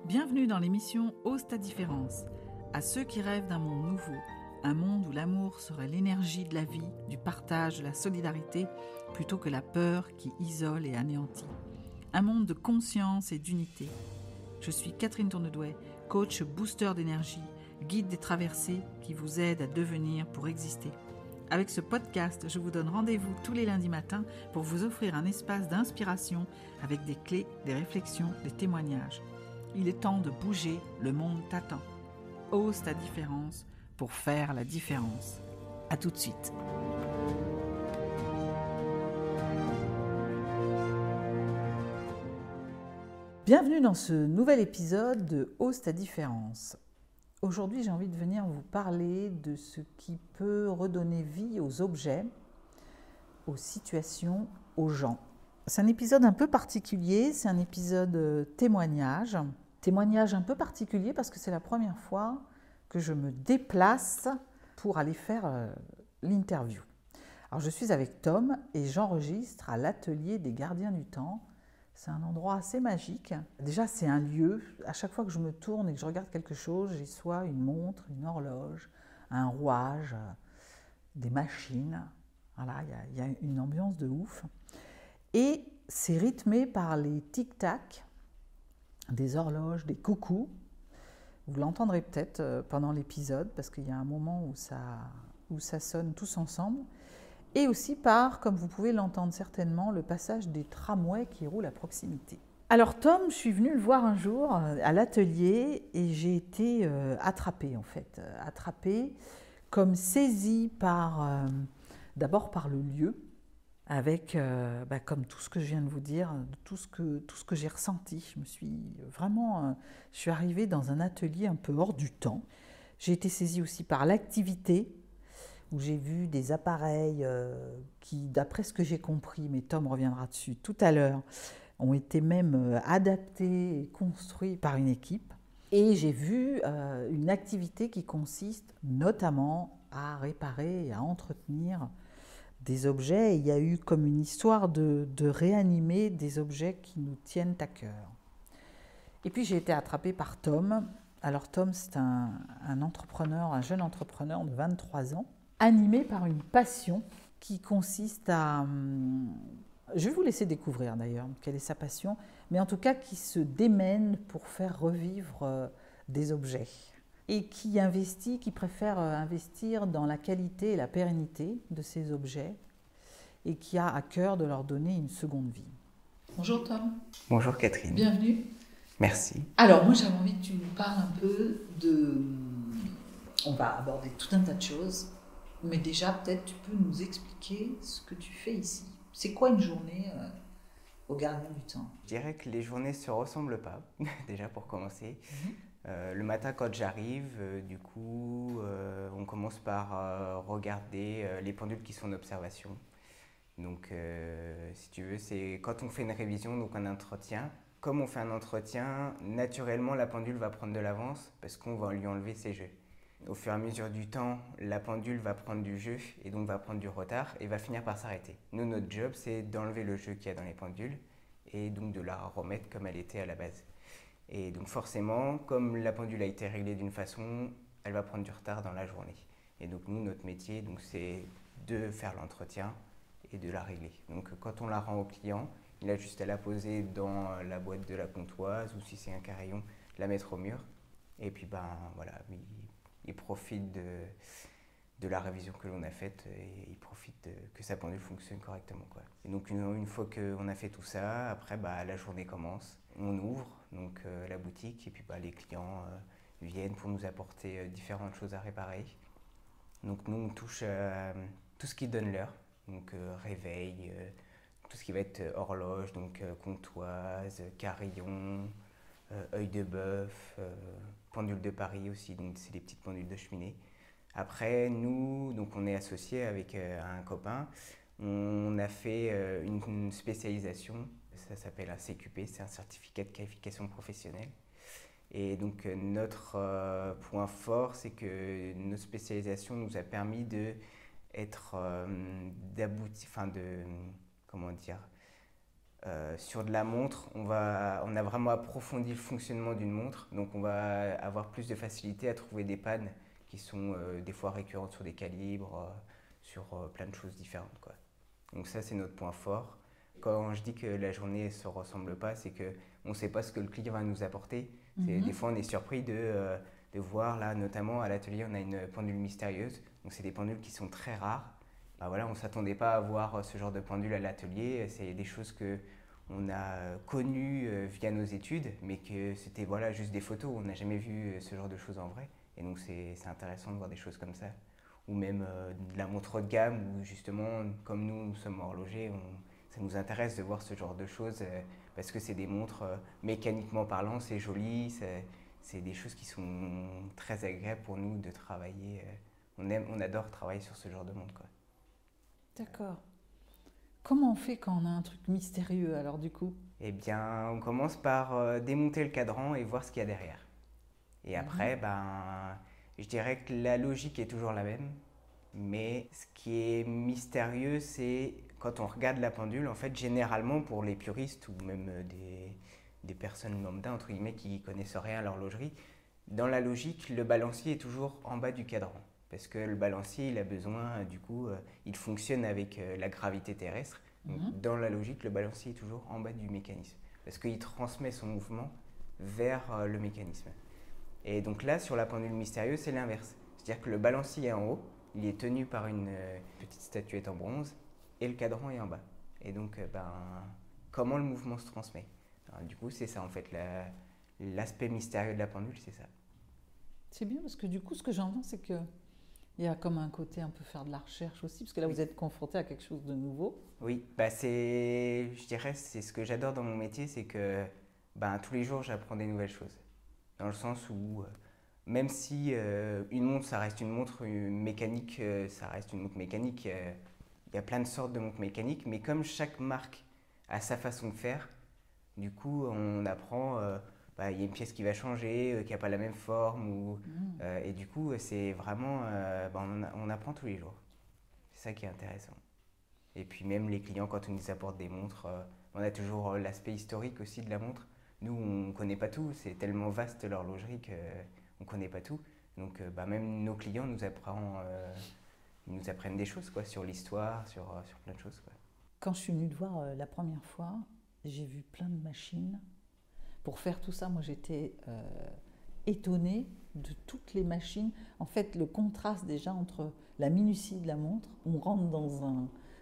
Bienvenue dans l'émission Ose ta différence. À ceux qui rêvent d'un monde nouveau, un monde où l'amour serait l'énergie de la vie, du partage, de la solidarité, plutôt que la peur qui isole et anéantit. Un monde de conscience et d'unité. Je suis Catherine Tournedouet, coach booster d'énergie, guide des traversées qui vous aide à devenir pour exister. Avec ce podcast, je vous donne rendez-vous tous les lundis matins pour vous offrir un espace d'inspiration avec des clés, des réflexions, des témoignages. Il est temps de bouger, le monde t'attend. Ose ta différence pour faire la différence. À tout de suite. Bienvenue dans ce nouvel épisode de Ose ta différence. Aujourd'hui, j'ai envie de venir vous parler de ce qui peut redonner vie aux objets, aux situations, aux gens. C'est un épisode un peu particulier, c'est un épisode témoignage. Témoignage un peu particulier parce que c'est la première fois que je me déplace pour aller faire l'interview. Alors je suis avec Tom et j'enregistre à l'atelier des Gardiens du Temps. C'est un endroit assez magique. Déjà, c'est un lieu, à chaque fois que je me tourne et que je regarde quelque chose, j'ai soit une montre, une horloge, un rouage, des machines. Voilà, il y a une ambiance de ouf. Et c'est rythmé par les tic-tac, des horloges, des coucous. Vous l'entendrez peut-être pendant l'épisode parce qu'il y a un moment où ça sonne tous ensemble. Et aussi par, comme vous pouvez l'entendre certainement, le passage des tramways qui roulent à proximité. Alors Tom, je suis venue le voir un jour à l'atelier et j'ai été attrapée en fait. Attrapée, comme saisie d'abord par le lieu, avec, comme tout ce que je viens de vous dire, tout ce que j'ai ressenti. Je suis arrivée dans un atelier un peu hors du temps. J'ai été saisie aussi par l'activité, où j'ai vu des appareils qui, d'après ce que j'ai compris, mais Tom reviendra dessus tout à l'heure, ont été même adaptés et construits par une équipe. Et j'ai vu une activité qui consiste notamment à réparer et à entretenir des objets. Et il y a eu comme une histoire de réanimer des objets qui nous tiennent à cœur. Et puis j'ai été attrapée par Tom. Alors Tom, c'est un entrepreneur, un jeune entrepreneur de 23 ans, animé par une passion qui consiste à... Je vais vous laisser découvrir d'ailleurs quelle est sa passion, mais en tout cas qui se démène pour faire revivre des objets et qui préfère investir dans la qualité et la pérennité de ces objets et qui a à cœur de leur donner une seconde vie. Bonjour Tom. Bonjour Catherine. Bienvenue. Merci. Alors moi j'avais envie que tu nous parles un peu de... On va aborder tout un tas de choses. Mais déjà, peut-être tu peux nous expliquer ce que tu fais ici. C'est quoi une journée au Gardien du Temps ? Je dirais que les journées ne se ressemblent pas, déjà pour commencer. Le matin quand j'arrive, on commence par regarder les pendules qui sont en observation. Donc si tu veux, c'est quand on fait une révision, donc un entretien. Comme on fait un entretien, naturellement la pendule va prendre de l'avance parce qu'on va lui enlever ses jeux. Au fur et à mesure du temps, la pendule va prendre du jeu et donc va prendre du retard et va finir par s'arrêter. Nous, notre job, c'est d'enlever le jeu qu'il y a dans les pendules et donc de la remettre comme elle était à la base. Et donc forcément, comme la pendule a été réglée d'une façon, elle va prendre du retard dans la journée. Et donc nous, notre métier, c'est de faire l'entretien et de la régler. Donc quand on la rend au client, il a juste à la poser dans la boîte de la comptoise ou si c'est un carillon, la mettre au mur. Et puis il profite de la révision que l'on a faite et il profite que sa pendule fonctionne correctement, quoi. Et donc une fois qu'on a fait tout ça, après la journée commence. On ouvre la boutique et puis les clients viennent pour nous apporter différentes choses à réparer. Donc nous on touche à tout ce qui donne l'heure, donc réveil, tout ce qui va être horloge, donc comptoise, carillon, œil de bœuf, pendule de Paris aussi, donc c'est des petites pendules de cheminée. Après, nous, donc on est associé avec un copain, on a fait une spécialisation, ça s'appelle un CQP, c'est un certificat de qualification professionnelle. Et donc notre point fort, c'est que notre spécialisation nous a permis Sur de la montre, on a vraiment approfondi le fonctionnement d'une montre, donc on va avoir plus de facilité à trouver des pannes qui sont des fois récurrentes sur des calibres, sur plein de choses différentes, quoi. Donc ça, c'est notre point fort. Quand je dis que la journée ne se ressemble pas, c'est qu'on ne sait pas ce que le client va nous apporter. Des fois, on est surpris de voir, là, notamment à l'atelier, on a une pendule mystérieuse. Donc c'est des pendules qui sont très rares. Bah voilà, on ne s'attendait pas à voir ce genre de pendule à l'atelier. C'est des choses qu'on a connues via nos études, mais que c'était voilà, juste des photos. On n'a jamais vu ce genre de choses en vrai. Et donc c'est intéressant de voir des choses comme ça. Ou même de la montre de gamme, où justement, comme nous sommes horlogers, ça nous intéresse de voir ce genre de choses parce que c'est des montres mécaniquement parlant, c'est joli, c'est des choses qui sont très agréables pour nous de travailler. On adore travailler sur ce genre de montre, quoi. D'accord. Comment on fait quand on a un truc mystérieux alors du coup? Eh bien, on commence par démonter le cadran et voir ce qu'il y a derrière. Et après, ben, je dirais que la logique est toujours la même, mais ce qui est mystérieux, c'est quand on regarde la pendule, en fait, généralement pour les puristes ou même des personnes lambda, entre guillemets, qui connaissent rien à l'horlogerie, dans la logique, le balancier est toujours en bas du cadran. Parce que le balancier, il a besoin, du coup, il fonctionne avec la gravité terrestre. Donc, dans la logique, le balancier est toujours en bas du mécanisme. Parce qu'il transmet son mouvement vers le mécanisme. Et donc là, sur la pendule mystérieuse, c'est l'inverse. C'est-à-dire que le balancier est en haut, il est tenu par une petite statuette en bronze, et le cadran est en bas. Et donc, comment le mouvement se transmet? Alors, du coup, c'est ça en fait, l'aspect mystérieux de la pendule, c'est ça. C'est bien parce que du coup, ce que j'entends, c'est que il y a comme un côté un peu faire de la recherche aussi, parce que là, vous êtes confronté à quelque chose de nouveau. Oui, je dirais, c'est ce que j'adore dans mon métier, c'est que tous les jours, j'apprends des nouvelles choses. Dans le sens où, même si une montre, ça reste une montre mécanique, ça reste une montre mécanique, il y a plein de sortes de montres mécaniques, mais comme chaque marque a sa façon de faire, du coup, on apprend, il y a une pièce qui va changer, qui n'a pas la même forme, et du coup, c'est vraiment, on apprend tous les jours. C'est ça qui est intéressant. Et puis même les clients, quand on nous apporte des montres, on a toujours l'aspect historique aussi de la montre. Nous, on ne connaît pas tout, c'est tellement vaste l'horlogerie qu'on ne connaît pas tout. Donc même nos clients nous apprennent des choses quoi, sur l'histoire, sur plein de choses, quoi. Quand je suis venue te voir la première fois, j'ai vu plein de machines. Pour faire tout ça, moi j'étais étonnée de toutes les machines. En fait, le contraste déjà entre la minutie de la montre, on rentre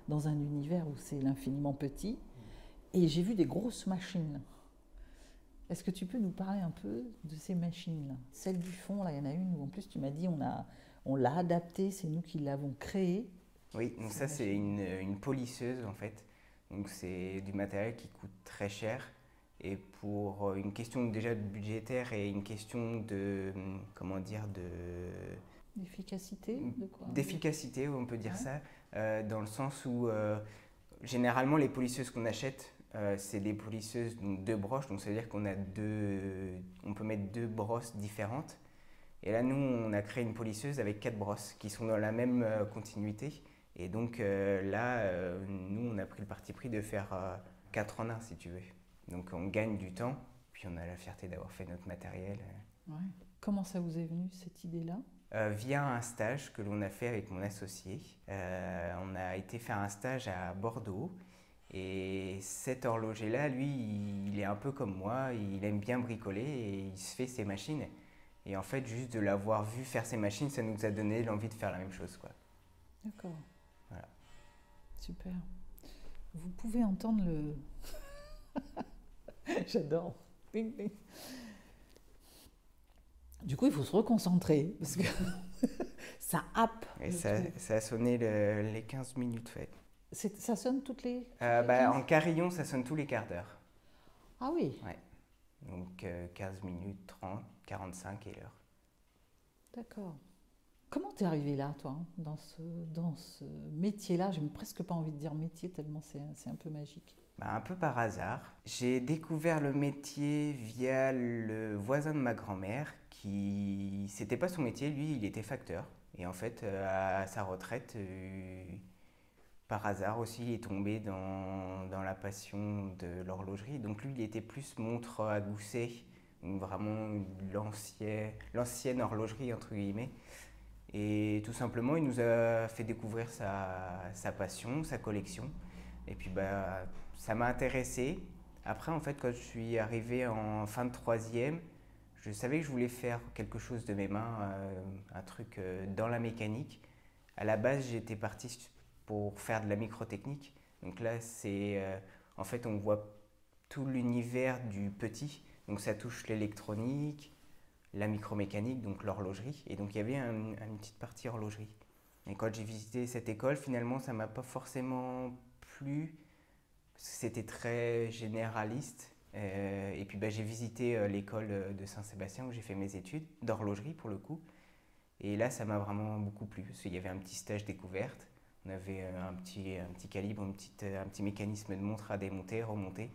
dans un univers où c'est l'infiniment petit, et j'ai vu des grosses machines. Est-ce que tu peux nous parler un peu de ces machines-là? Celle du fond, là, il y en a une où en plus tu m'as dit on l'a adaptée, c'est nous qui l'avons créée. Oui, donc ça c'est une polisseuse en fait. Donc c'est du matériel qui coûte très cher. Et pour une question déjà budgétaire et une question de, comment dire, D'efficacité, de quoi? d'efficacité, on peut dire ça, dans le sens où généralement les polisseuses qu'on achète, c'est des polisseuses donc deux broches, donc ça veut dire on peut mettre deux brosses différentes. Et là, nous, on a créé une polisseuse avec 4 brosses qui sont dans la même continuité. Et donc nous, on a pris le parti pris de faire 4 en 1, si tu veux. Donc on gagne du temps, puis on a la fierté d'avoir fait notre matériel. Ouais. Comment ça vous est venu, cette idée-là? Via un stage que l'on a fait avec mon associé. On a été faire un stage à Bordeaux. Et cet horloger-là, lui, il est un peu comme moi, il aime bien bricoler et il se fait ses machines. Et en fait, juste de l'avoir vu faire ses machines, ça nous a donné l'envie de faire la même chose, quoi. D'accord. Voilà. Super. Vous pouvez entendre le... J'adore. Ping, ping. Du coup, il faut se reconcentrer parce que ça happe. Et ça a sonné les 15 minutes, fait. Ça sonne toutes les... En carillon, ça sonne tous les quarts d'heure. Ah oui. Ouais. Donc 15 minutes, 30, 45 et l'heure. D'accord. Comment t'es arrivé là, toi, dans ce métier-là? J'ai presque pas envie de dire métier, tellement c'est un peu magique. Un peu par hasard. J'ai découvert le métier via le voisin de ma grand-mère qui... C'était pas son métier, lui, il était facteur. Et en fait, à sa retraite, par hasard aussi, il est tombé dans la passion de l'horlogerie. Donc lui, il était plus montre à gousset, donc vraiment l'ancienne horlogerie, entre guillemets. Et tout simplement, il nous a fait découvrir sa passion, sa collection. Et puis, bah, ça m'a intéressé. Après, en fait, quand je suis arrivé en fin de troisième, je savais que je voulais faire quelque chose de mes mains, un truc dans la mécanique. À la base, j'étais parti pour faire de la microtechnique. Donc là, en fait, on voit tout l'univers du petit. Donc ça touche l'électronique, la micromécanique, donc l'horlogerie. Et donc il y avait une petite partie horlogerie. Et quand j'ai visité cette école, finalement, ça m'a pas forcément plu, parce que c'était très généraliste. Et puis bah, j'ai visité l'école de Saint-Sébastien où j'ai fait mes études d'horlogerie pour le coup. Et là, ça m'a vraiment beaucoup plu, parce qu'il y avait un petit stage découverte. On avait un petit calibre, un petit mécanisme de montre à démonter, remonter.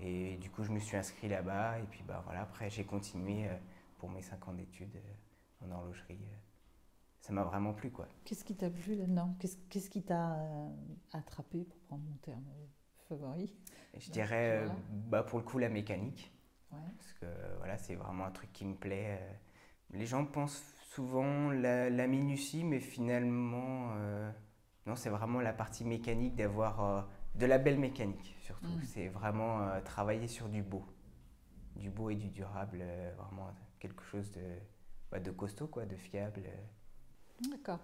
Et du coup, je me suis inscrit là-bas. Et puis bah, voilà, après, j'ai continué pour mes 5 ans d'études en horlogerie. Ça m'a vraiment plu, quoi. Qu'est-ce qui t'a plu là-dedans? Qu'est-ce qui t'a attrapé, pour prendre mon terme favori? Je Dans ce dirais, choix-là. bah, pour le coup, la mécanique. Ouais. Parce que voilà, c'est vraiment un truc qui me plaît. Les gens pensent souvent la minutie, mais finalement, non, c'est vraiment la partie mécanique, d'avoir de la belle mécanique, surtout. Mm. C'est vraiment travailler sur du beau et du durable, vraiment quelque chose bah, de costaud, quoi, de fiable. D'accord.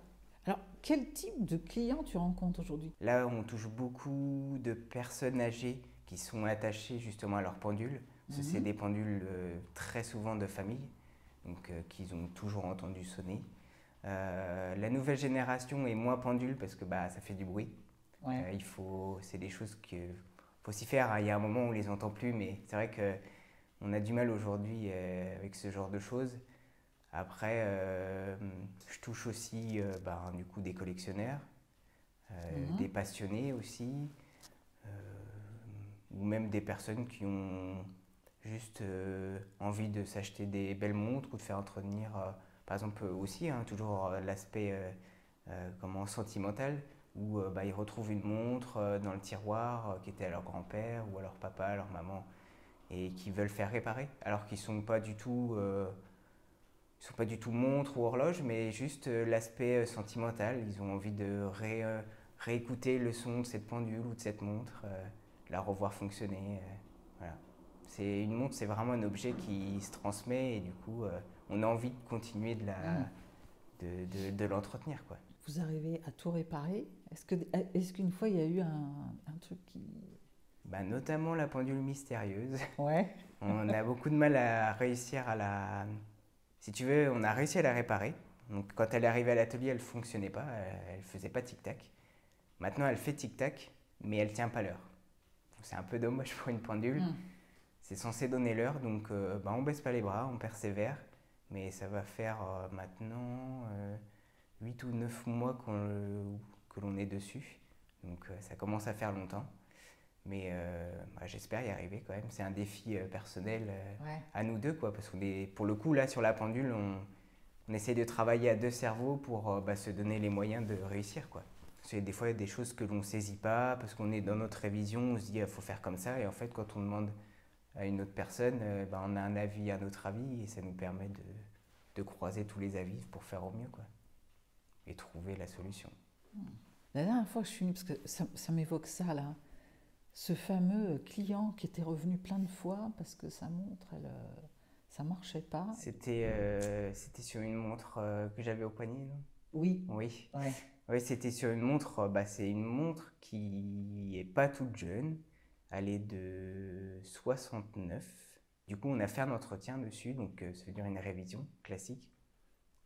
Alors, quel type de clients tu rencontres aujourd'hui? Là, on touche beaucoup de personnes âgées qui sont attachées justement à leurs pendules. Parce que c'est Mhm. des pendules très souvent de famille, donc qu'ils ont toujours entendu sonner. La nouvelle génération est moins pendule parce que bah, ça fait du bruit. Ouais. C'est des choses qu'il faut s'y faire, hein. Il y a un moment où on les entend plus, mais c'est vrai que on a du mal aujourd'hui avec ce genre de choses. Après, je touche aussi bah, du coup des collectionneurs, des Mhm. passionnés aussi, euh, ou même des personnes qui ont juste envie de s'acheter des belles montres ou de faire entretenir, par exemple aussi, hein, toujours l'aspect comment, sentimental, où bah, ils retrouvent une montre dans le tiroir qui était à leur grand-père ou à leur papa, à leur maman, et qui veulent faire réparer, alors qu'ils ils sont pas du tout montres ou horloges, mais juste l'aspect sentimental. Ils ont envie de réécouter le son de cette pendule ou de cette montre, la revoir fonctionner. Voilà. C'est une montre, c'est vraiment un objet qui se transmet, et du coup, on a envie de continuer Mm. de l'entretenir, quoi. Vous arrivez à tout réparer? Est-ce qu'une fois il y a eu un truc qui... Bah, notamment la pendule mystérieuse. Ouais. On a beaucoup de mal à réussir à la... Si tu veux, on a réussi à la réparer. Donc quand elle est arrivée à l'atelier, elle ne fonctionnait pas, elle faisait pas tic-tac. Maintenant, elle fait tic-tac, mais elle tient pas l'heure. Donc, c'est un peu dommage pour une pendule. Mm. C'est censé donner l'heure, donc bah, on baisse pas les bras, on persévère. Mais ça va faire maintenant 8 ou 9 mois que l'on est dessus. Donc ça commence à faire longtemps. Mais bah, j'espère y arriver quand même. C'est un défi personnel Ouais. à nous deux, quoi. Parce qu'on est, pour le coup, là, sur la pendule, on essaie de travailler à deux cerveaux pour bah, se donner les moyens de réussir, quoi. Parce que des fois, il y a des choses que l'on ne saisit pas, parce qu'on est dans notre révision, on se dit, il faut faire comme ça. Et en fait, quand on demande à une autre personne, bah, on a un avis, un autre avis, et ça nous permet de croiser tous les avis pour faire au mieux, quoi. Et trouver la solution. La dernière fois que je suis venue, parce que ça m'évoque ça là, ce fameux client qui était revenu plein de fois parce que sa montre, ça marchait pas. C'était sur une montre que j'avais au poignet, non? Oui. Oui. Ouais. Oui, c'était sur une montre, bah, c'est une montre qui est pas toute jeune. Elle est de 69. Du coup, on a fait un entretien dessus, donc ça veut dire une révision classique.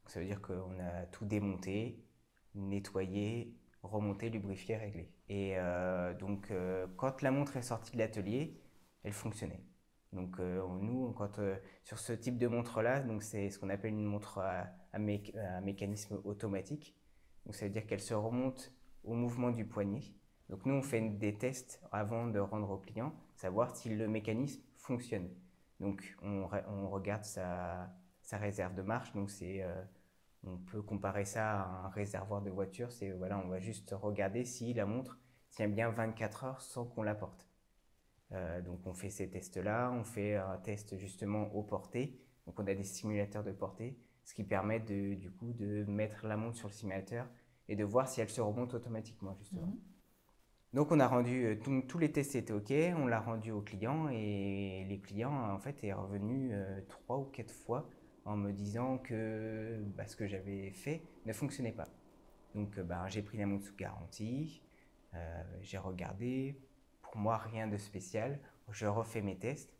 Ça veut dire qu'on a tout démonté, nettoyé, remonté, lubrifié, réglé. Et donc, quand la montre est sortie de l'atelier, elle fonctionnait. Donc, nous, sur ce type de montre-là, donc c'est ce qu'on appelle une montre à mécanisme automatique. Donc, ça veut dire qu'elle se remonte au mouvement du poignet. Donc, nous, on fait des tests avant de rendre au client, savoir si le mécanisme fonctionne. Donc, on regarde sa réserve de marche. Donc, c'est On peut comparer ça à un réservoir de voiture. C'est, voilà, on va juste regarder si la montre tient bien 24 heures sans qu'on la porte. Donc on fait ces tests-là, on fait un test justement au porté. Donc on a des simulateurs de portée, ce qui permet du coup de mettre la montre sur le simulateur et de voir si elle se remonte automatiquement justement. Donc on a rendu, tous les tests étaient OK, on l'a rendu au client et les clients en fait est revenu 3 ou 4 fois en me disant que ce que j'avais fait ne fonctionnait pas. Donc j'ai pris la montre sous garantie, j'ai regardé, pour moi rien de spécial, je refais mes tests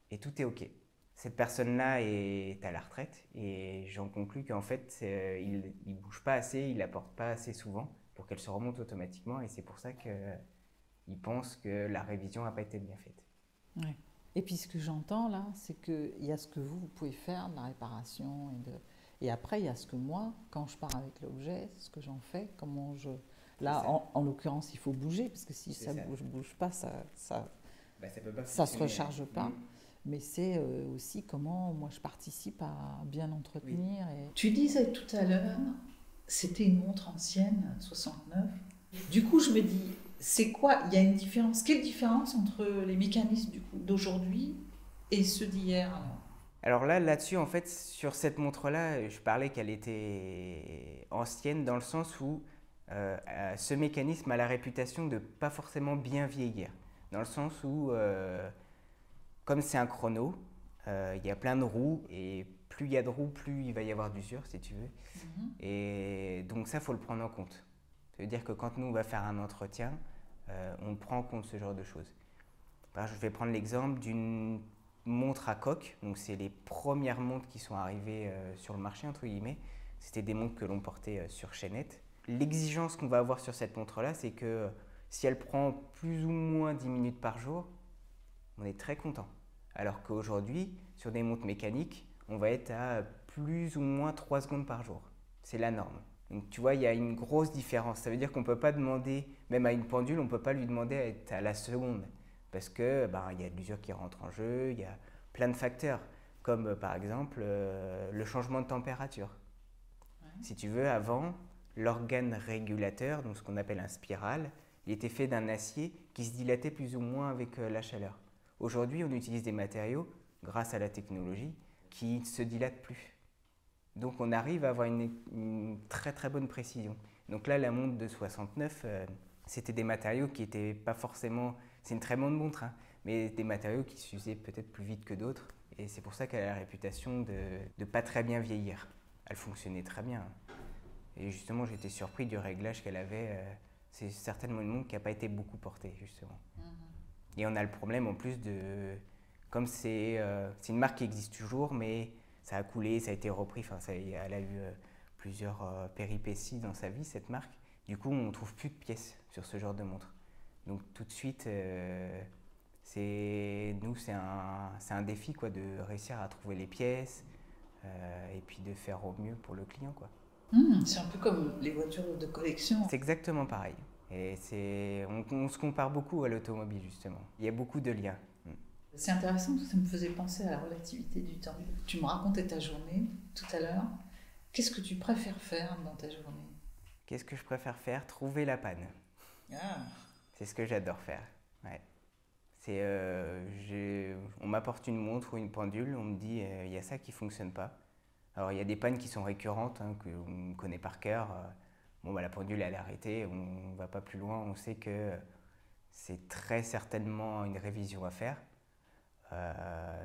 et tout est OK. Cette personne-là est à la retraite et j'en conclus qu'en fait il ne bouge pas assez, il la porte pas assez souvent pour qu'elle se remonte automatiquement et c'est pour ça qu'il pense que la révision n'a pas été bien faite. Ouais. Et puis ce que j'entends là, c'est qu'il y a ce que vous pouvez faire de la réparation et après il y a ce que moi, quand je pars avec l'objet, ce que j'en fais, comment je... Là, en l'occurrence, il faut bouger parce que si ça bouge pas, ça se recharge pas. Mais c'est aussi comment moi je participe à bien l'entretenir. Oui. Tu disais tout à l'heure, c'était une montre ancienne, 69. Du coup, je me dis, c'est quoi? Il y a une différence. Quelle différence entre les mécanismes d'aujourd'hui et ceux d'hier? Alors là-dessus, en fait, sur cette montre-là, je parlais qu'elle était ancienne dans le sens où ce mécanisme a la réputation de pas forcément bien vieillir. Dans le sens où, comme c'est un chrono, il y a plein de roues et plus il y a de roues, plus il va y avoir d'usure, si tu veux. Et donc ça, il faut le prendre en compte. Ça veut dire que quand nous, on va faire un entretien, on prend en compte ce genre de choses. Je vais prendre l'exemple d'une montre à coque. Donc c'est les premières montres qui sont arrivées sur le marché, entre guillemets. C'était des montres que l'on portait sur chaînette. L'exigence qu'on va avoir sur cette montre-là, c'est que si elle prend plus ou moins 10 minutes par jour, on est très content. Alors qu'aujourd'hui, sur des montres mécaniques, on va être à plus ou moins 3 secondes par jour. C'est la norme. Donc tu vois, il y a une grosse différence. Ça veut dire qu'on ne peut pas demander, même à une pendule, on ne peut pas lui demander à être à la seconde. Parce que il y a de l'usure qui rentre en jeu, il y a plein de facteurs, comme par exemple le changement de température. Ouais. Si tu veux, avant, l'organe régulateur, donc ce qu'on appelle un spiral, il était fait d'un acier qui se dilatait plus ou moins avec la chaleur. Aujourd'hui, on utilise des matériaux, grâce à la technologie, qui ne se dilatent plus. Donc on arrive à avoir une très très bonne précision. Donc là, la montre de 69, c'était des matériaux qui n'étaient pas forcément... C'est une très bonne montre, hein, mais des matériaux qui s'usaient peut-être plus vite que d'autres. Et c'est pour ça qu'elle a la réputation de ne pas très bien vieillir. Elle fonctionnait très bien. Et justement, j'étais surpris du réglage qu'elle avait. C'est certainement une montre qui n'a pas été beaucoup portée, justement. Et on a le problème en plus de... Comme c'est une marque qui existe toujours, mais ça a coulé, ça a été repris. Enfin, elle a eu plusieurs péripéties dans sa vie, cette marque. Du coup, on ne trouve plus de pièces sur ce genre de montre. Donc tout de suite, c'est un défi quoi, de réussir à trouver les pièces et puis de faire au mieux pour le client. Quoi. C'est un peu comme les voitures de collection. C'est exactement pareil. Et on se compare beaucoup à l'automobile, justement. Il y a beaucoup de liens. C'est intéressant, parce que ça me faisait penser à la relativité du temps. Tu me racontais ta journée tout à l'heure. Qu'est-ce que tu préfères faire dans ta journée? Qu'est-ce que je préfère faire? Trouver la panne. C'est ce que j'adore faire. Ouais. On m'apporte une montre ou une pendule, on me dit il y a ça qui ne fonctionne pas. Alors il y a des pannes qui sont récurrentes, hein, qu'on connaît par cœur. La pendule elle est arrêtée, on ne va pas plus loin, on sait que c'est très certainement une révision à faire.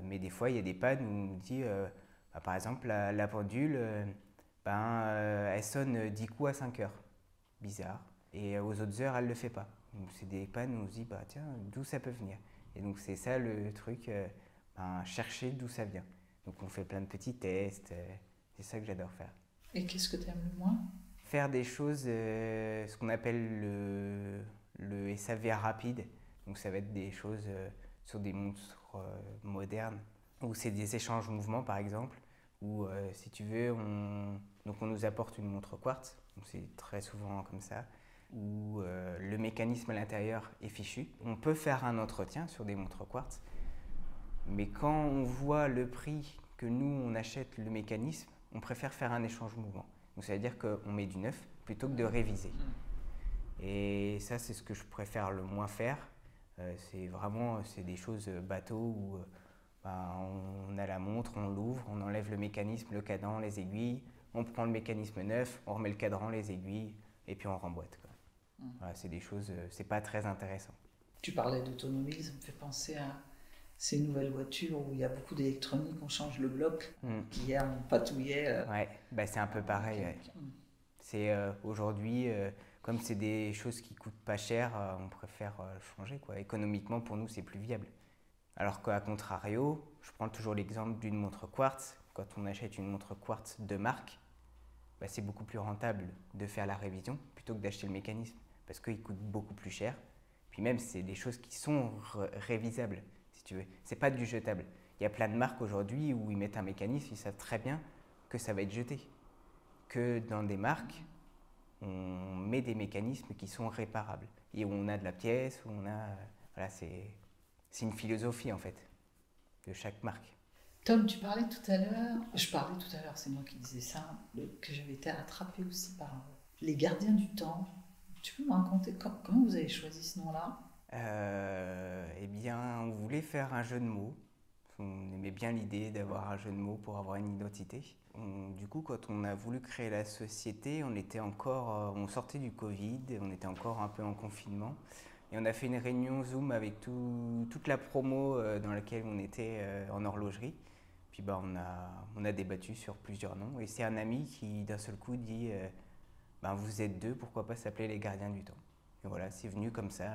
Mais des fois il y a des pannes où on me dit, par exemple la pendule, elle sonne 10 coups à 5 heures. Bizarre. Et aux autres heures elle ne le fait pas. Donc c'est des pannes où on se dit, tiens, d'où ça peut venir? Et donc c'est ça le truc, chercher d'où ça vient. Donc on fait plein de petits tests, c'est ça que j'adore faire. Et qu'est-ce que tu aimes le moins? Faire des choses, ce qu'on appelle le SAV rapide. Donc ça va être des choses sur des montres modernes, où c'est des échanges mouvements par exemple, où si tu veux, on nous apporte une montre quartz, donc c'est très souvent comme ça, où le mécanisme à l'intérieur est fichu. On peut faire un entretien sur des montres quartz, mais quand on voit le prix que nous on achète le mécanisme, on préfère faire un échange mouvement. Donc ça veut dire qu'on met du neuf plutôt que de réviser. Et ça, c'est ce que je préfère le moins faire. C'est des choses bateaux où on a la montre, on l'ouvre, on enlève le mécanisme, le cadran, les aiguilles, on prend le mécanisme neuf, on remet le cadran, les aiguilles, et puis on remboîte, quoi. Voilà, c'est des choses, c'est pas très intéressant. Tu parlais d'autonomie, ça me fait penser à ces nouvelles voitures où il y a beaucoup d'électronique, on change le bloc. Hier, on patouillait. Ouais, c'est un peu pareil. Ouais. C'est aujourd'hui, comme c'est des choses qui coûtent pas cher, on préfère changer, quoi. Économiquement, pour nous, c'est plus viable. Alors qu'à contrario, je prends toujours l'exemple d'une montre quartz. Quand on achète une montre quartz de marque, c'est beaucoup plus rentable de faire la révision plutôt que d'acheter le mécanisme parce qu'il coûte beaucoup plus cher. Puis même, c'est des choses qui sont révisables, si tu veux. C'est pas du jetable. Il y a plein de marques aujourd'hui où ils mettent un mécanisme, ils savent très bien que ça va être jeté. Que dans des marques, on met des mécanismes qui sont réparables et où on a de la pièce, où on a... Voilà, c'est une philosophie en fait de chaque marque. Tom, tu parlais tout à l'heure, c'est moi qui disais ça, que j'avais été attrapée aussi par les gardiens du temps. Tu peux me raconter comment vous avez choisi ce nom-là ? Eh bien, on voulait faire un jeu de mots. On aimait bien l'idée d'avoir un jeu de mots pour avoir une identité. Du coup, quand on a voulu créer la société, on sortait du Covid, on était encore un peu en confinement. Et on a fait une réunion Zoom avec toute la promo dans laquelle on était en horlogerie. Puis on a débattu sur plusieurs noms. Et c'est un ami qui d'un seul coup dit vous êtes deux, pourquoi pas s'appeler les gardiens du temps. Et voilà, c'est venu comme ça,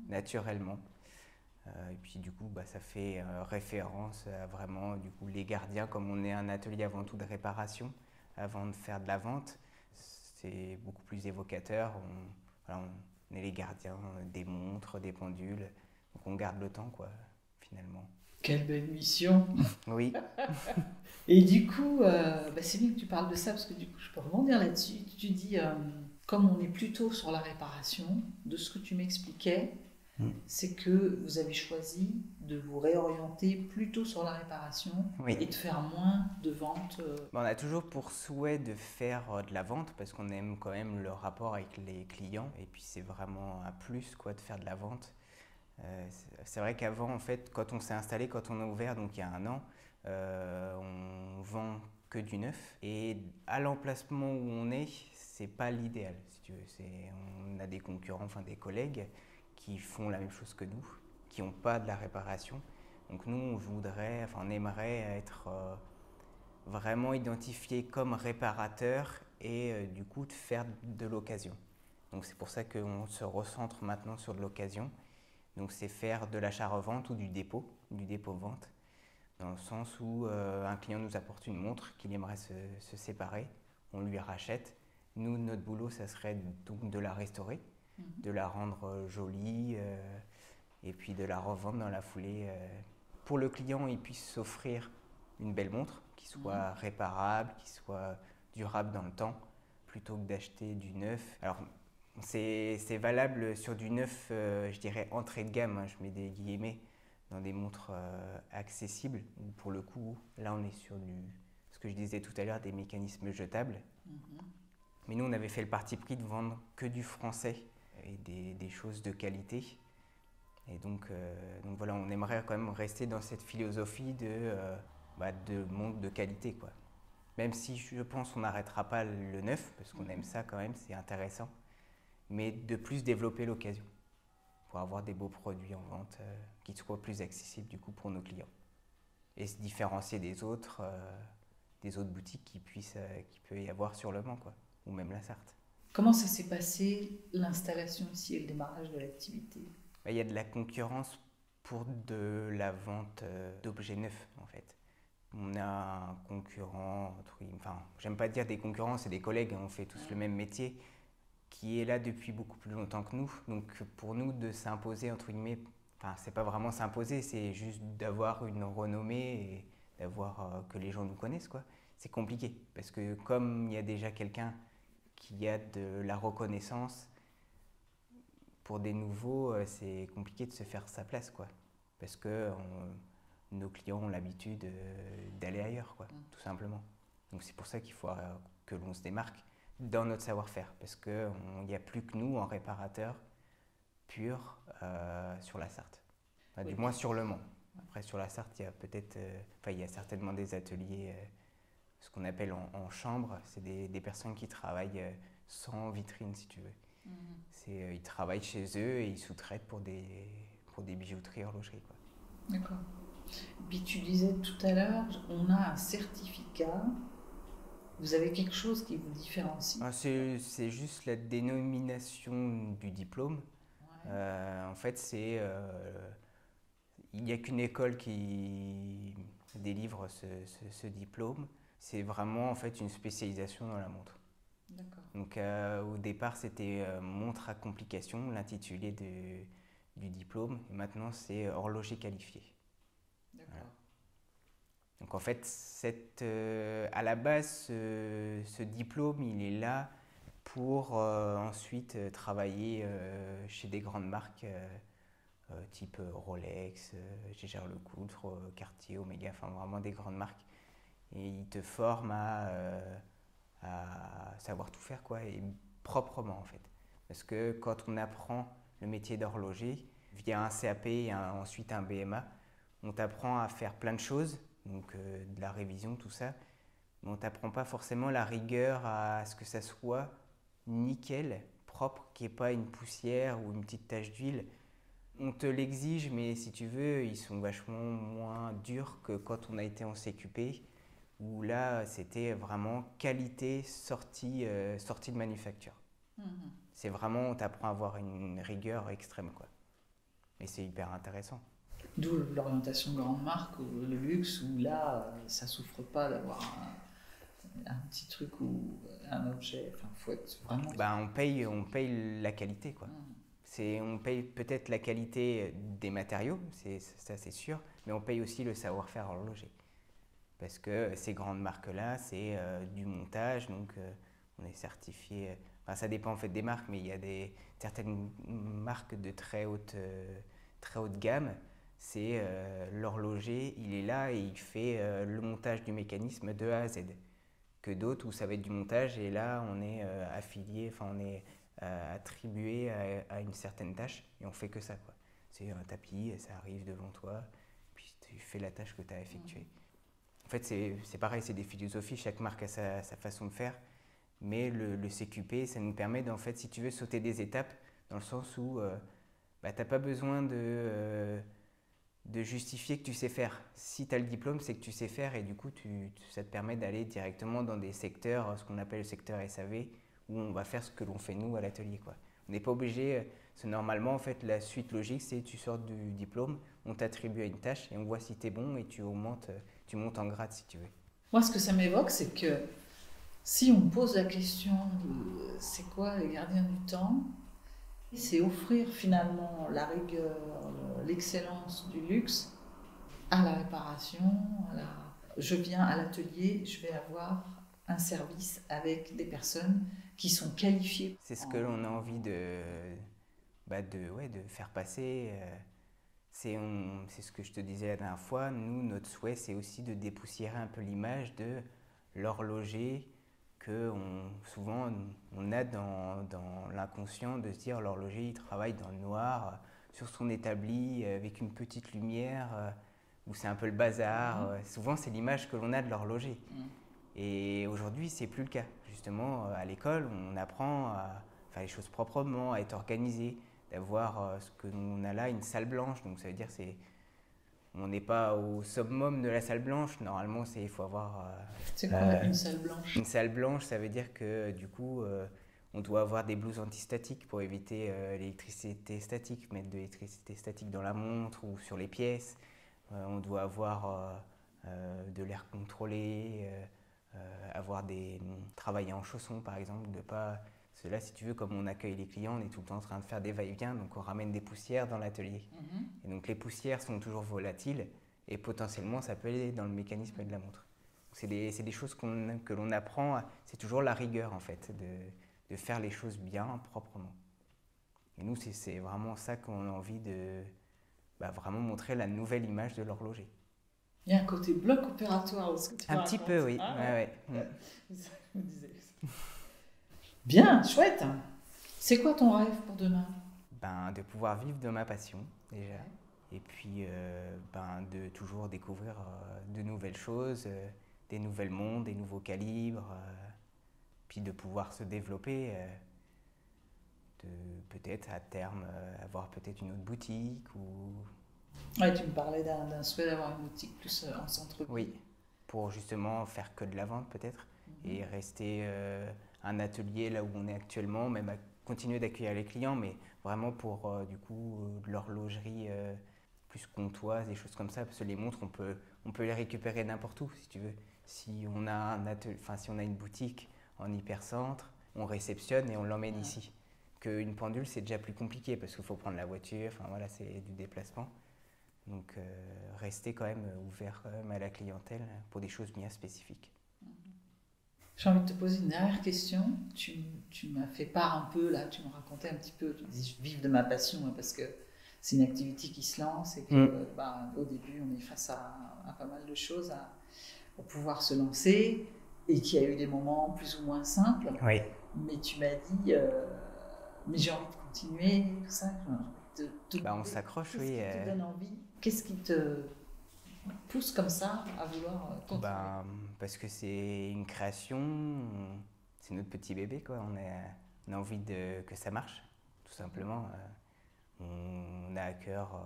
naturellement. Et puis du coup, ça fait référence à vraiment les gardiens, comme on est un atelier avant tout de réparation, avant de faire de la vente. C'est beaucoup plus évocateur. On est les gardiens des montres, des pendules. Donc on garde le temps, quoi, finalement. Quelle belle mission. Oui. Et du coup, c'est bien que tu parles de ça, parce que du coup, je peux rebondir là-dessus. Tu dis, comme on est plutôt sur la réparation, de ce que tu m'expliquais, c'est que vous avez choisi de vous réorienter plutôt sur la réparation et de faire moins de ventes. On a toujours pour souhait de faire de la vente parce qu'on aime quand même le rapport avec les clients et puis c'est vraiment un plus de faire de la vente. C'est vrai qu'avant, en fait, quand on s'est installé, quand on a ouvert, donc il y a 1 an, on vend que du neuf et à l'emplacement où on est, c'est pas l'idéal, si tu veux. On a des concurrents, des collègues qui font la même chose que nous, qui n'ont pas de la réparation. Donc nous, on aimerait être vraiment identifié comme réparateur et du coup de faire de l'occasion. Donc c'est pour ça qu'on se recentre maintenant sur de l'occasion. Donc c'est faire de l'achat-revente ou du dépôt-vente, dans le sens où un client nous apporte une montre qu'il aimerait se séparer, on lui rachète. Nous, notre boulot, ça serait donc de la restaurer, de la rendre jolie et puis de la revendre dans la foulée. Pour le client, il puisse s'offrir une belle montre qui soit réparable, qui soit durable dans le temps, plutôt que d'acheter du neuf. Alors, c'est valable sur du neuf, je dirais entrée de gamme, je mets des guillemets, dans des montres accessibles, où pour le coup, là on est sur ce que je disais tout à l'heure, des mécanismes jetables. Mais nous, on avait fait le parti pris de vendre que du français et des choses de qualité. Et donc voilà, on aimerait quand même rester dans cette philosophie de montre de qualité, quoi. Même si je pense qu'on n'arrêtera pas le neuf, parce qu'on aime ça quand même, c'est intéressant. Mais de plus développer l'occasion pour avoir des beaux produits en vente qui soient plus accessibles du coup pour nos clients et se différencier des autres boutiques qui peut y avoir sur Le Mans, quoi, ou même la Sarthe. Comment ça s'est passé l'installation ici et le démarrage de l'activité ? Il y a de la concurrence pour de la vente d'objets neufs en fait. On a un concurrent, j'aime pas dire des concurrents, c'est des collègues, on fait tous le même métier, qui est là depuis beaucoup plus longtemps que nous. Donc pour nous, de s'imposer, entre guillemets, c'est pas vraiment s'imposer, c'est juste d'avoir une renommée et d'avoir que les gens nous connaissent, quoi. C'est compliqué, parce que comme il y a déjà quelqu'un qui a de la reconnaissance, pour des nouveaux, c'est compliqué de se faire sa place, quoi. Parce que nos clients ont l'habitude d'aller ailleurs, quoi, tout simplement. Donc c'est pour ça qu'il faut que l'on se démarque dans notre savoir-faire, parce qu'il n'y a plus que nous en réparateurs purs sur la Sarthe. Enfin, du moins sur Le Mans. Après sur la Sarthe, il y a peut-être, il y a certainement des ateliers, ce qu'on appelle en chambre, c'est des personnes qui travaillent sans vitrine si tu veux. Ils travaillent chez eux et ils sous-traitent pour des bijouteries, horlogeries, quoi. D'accord. Puis tu disais tout à l'heure, on a un certificat. Vous avez quelque chose qui vous différencie? C'est juste la dénomination du diplôme. Ouais. En fait, il n'y a qu'une école qui délivre ce diplôme. C'est vraiment en fait une spécialisation dans la montre. D'accord. Donc au départ, c'était montre à complication, l'intitulé du diplôme. Et maintenant, c'est horloger qualifié. D'accord. Voilà. Donc en fait, à la base, ce diplôme, il est là pour ensuite travailler chez des grandes marques type Rolex, Jaeger-LeCoultre, Cartier, Omega, enfin vraiment des grandes marques. Et il te forme à savoir tout faire, quoi, et proprement en fait. Parce que quand on apprend le métier d'horloger via un CAP et ensuite un BMA, on t'apprend à faire plein de choses, donc de la révision, tout ça, mais on t'apprend pas forcément la rigueur à ce que ça soit nickel, propre, qu'il n'y ait pas une poussière ou une petite tache d'huile. On te l'exige, mais si tu veux, ils sont vachement moins durs que quand on a été en CQP, où là, c'était vraiment qualité sortie de manufacture. C'est vraiment, on t'apprend à avoir une rigueur extrême, quoi. Et c'est hyper intéressant. D'où l'orientation grande marque, le luxe, où là, ça souffre pas d'avoir un petit truc ou un objet. Enfin, faut être vraiment. On paye la qualité, quoi. On paye peut-être la qualité des matériaux, ça c'est sûr, mais on paye aussi le savoir-faire horloger. Parce que ces grandes marques-là, c'est du montage, donc on est certifié. Enfin, ça dépend en fait des marques, mais il y a certaines marques de très haute gamme. C'est l'horloger, il est là et il fait le montage du mécanisme de A à Z. Que d'autres où ça va être du montage et là on est affilié, enfin on est attribué à une certaine tâche et on fait que ça, quoi. C'est un tapis, ça arrive devant toi, puis tu fais la tâche que tu as effectuée. En fait, c'est pareil, c'est des philosophies, chaque marque a sa façon de faire, mais le CQP, ça nous permet, en fait, si tu veux, sauter des étapes, dans le sens où tu n'as pas besoin de justifier que tu sais faire. Si tu as le diplôme, c'est que tu sais faire, et du coup, ça te permet d'aller directement dans des secteurs, ce qu'on appelle le secteur SAV, où on va faire ce que l'on fait nous à l'atelier, quoi. On n'est pas obligé, normalement, en fait, la suite logique, c'est tu sors du diplôme, on t'attribue à une tâche, et on voit si tu es bon, et tu montes en grade si tu veux. Moi, ce que ça m'évoque, c'est que si on pose la question de c'est quoi les gardiens du temps, c'est offrir finalement la rigueur, l'excellence du luxe à la réparation. Je viens à l'atelier, je vais avoir un service avec des personnes qui sont qualifiées. C'est ce que l'on a envie de faire passer. C'est ce que je te disais la dernière fois. Nous, notre souhait, c'est aussi de dépoussiérer un peu l'image de l'horloger que souvent on a dans l'inconscient, de se dire l'horloger il travaille dans le noir, sur son établi, avec une petite lumière, où c'est un peu le bazar. Souvent c'est l'image que l'on a de l'horloger. Et aujourd'hui c'est plus le cas. Justement à l'école on apprend à faire les choses proprement, à être organisé, d'avoir ce que l'on a là, une salle blanche. Donc ça veut dire on n'est pas au summum de la salle blanche. Normalement, il faut avoir... c'est quoi une salle blanche? Une salle blanche, ça veut dire que du coup, on doit avoir des blouses antistatiques pour éviter l'électricité statique, mettre de l'électricité statique dans la montre ou sur les pièces. On doit avoir de l'air contrôlé, travailler en chaussons par exemple, de pas... Parce que là, si tu veux, comme on accueille les clients, on est tout le temps en train de faire des va-et-vient, donc on ramène des poussières dans l'atelier. Et donc les poussières sont toujours volatiles et potentiellement ça peut aller dans le mécanisme de la montre. C'est des choses que l'on apprend, c'est toujours la rigueur en fait, de faire les choses bien, proprement. Et nous, c'est vraiment ça qu'on a envie de vraiment montrer, la nouvelle image de l'horloger. Il y a un côté bloc opératoire dans ce que tu Un racontes. petit peu, oui. Ah, Ouais, ouais. ça, je me disais. Bien, chouette. C'est quoi ton rêve pour demain? Ben, de pouvoir vivre de ma passion, déjà. Et puis, de toujours découvrir de nouvelles choses, des nouvelles mondes, des nouveaux calibres. Puis de pouvoir se développer. De peut-être à terme avoir peut-être une autre boutique ou... Ouais, tu me parlais d'un souhait d'avoir une boutique plus en centre-ville. Oui, pour justement faire que de la vente peut-être et rester un atelier là où on est actuellement, même à continuer d'accueillir les clients, mais vraiment pour du coup de l'horlogerie plus comptoise, des choses comme ça, parce que les montres on peut les récupérer n'importe où si tu veux. Si on a un atelier, enfin si on a une boutique en hypercentre, on réceptionne et on l'emmène ici. Qu'une pendule c'est déjà plus compliqué parce qu'il faut prendre la voiture, enfin voilà c'est du déplacement. Donc rester quand même ouvert quand même à la clientèle pour des choses bien spécifiques. J'ai envie de te poser une dernière question. Tu m'as fait part un peu, là, tu me racontais un petit peu, tu disais je vive de ma passion hein, parce que c'est une activité qui se lance et que au début on est face à pas mal de choses pour pouvoir se lancer et qu'il y a eu des moments plus ou moins simples. Oui. Mais tu m'as dit, mais j'ai envie de continuer, tout ça. On s'accroche, oui. Qu'est-ce qui te donne envie? Qu'est-ce qui te pousse comme ça à vouloir continuer? Parce que c'est une création, c'est notre petit bébé, quoi. On a envie que ça marche, tout simplement. On a à cœur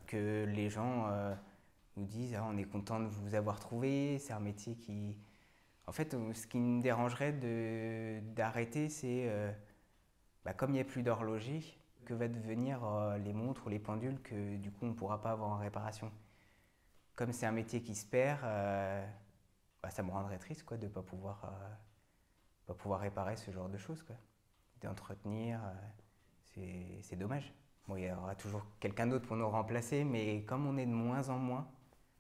que les gens nous disent ah, on est content de vous avoir trouvé, c'est un métier qui... En fait, ce qui me dérangerait d'arrêter, c'est comme il n'y a plus d'horloger, que va devenir les montres ou les pendules que du coup on ne pourra pas avoir en réparation. Comme c'est un métier qui se perd, ça me rendrait triste quoi, de ne pas pouvoir réparer ce genre de choses, quoi. D'entretenir, c'est dommage. Bon, il y aura toujours quelqu'un d'autre pour nous remplacer, mais comme on est de moins en moins,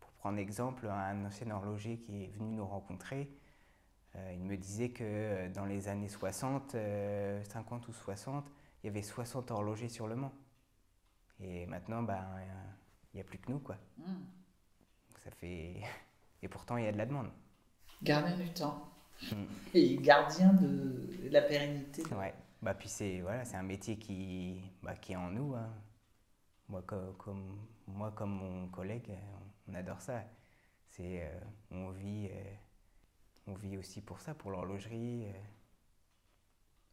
pour prendre exemple, un ancien horloger qui est venu nous rencontrer, il me disait que dans les années 60, 50 ou 60, il y avait 60 horlogers sur Le Mans. Et maintenant, il n'y a plus que nous, quoi. Ça fait... Et pourtant, il y a de la demande. Gardien du temps. Et gardien de la pérennité. Ouais. Puis c'est un métier qui est en nous. Hein. Moi, comme mon collègue, on adore ça. On vit aussi pour ça, pour l'horlogerie.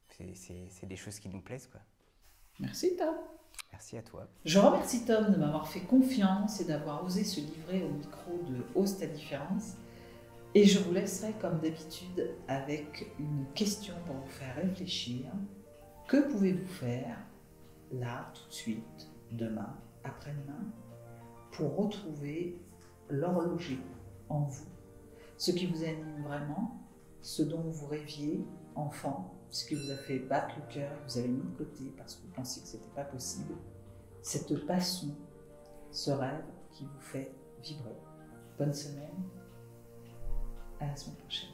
C'est des choses qui nous plaisent, quoi. Merci Tom. Merci à toi. Je remercie Tom de m'avoir fait confiance et d'avoir osé se livrer au micro de Ose ta différence. Et je vous laisserai comme d'habitude avec une question pour vous faire réfléchir. Que pouvez-vous faire là, tout de suite, demain, après-demain, pour retrouver l'horloger en vous? Ce qui vous anime vraiment, ce dont vous rêviez enfant, ce qui vous a fait battre le cœur, vous avez mis de côté parce que vous pensiez que ce n'était pas possible. Cette passion, ce rêve qui vous fait vibrer. Bonne semaine, à la semaine prochaine.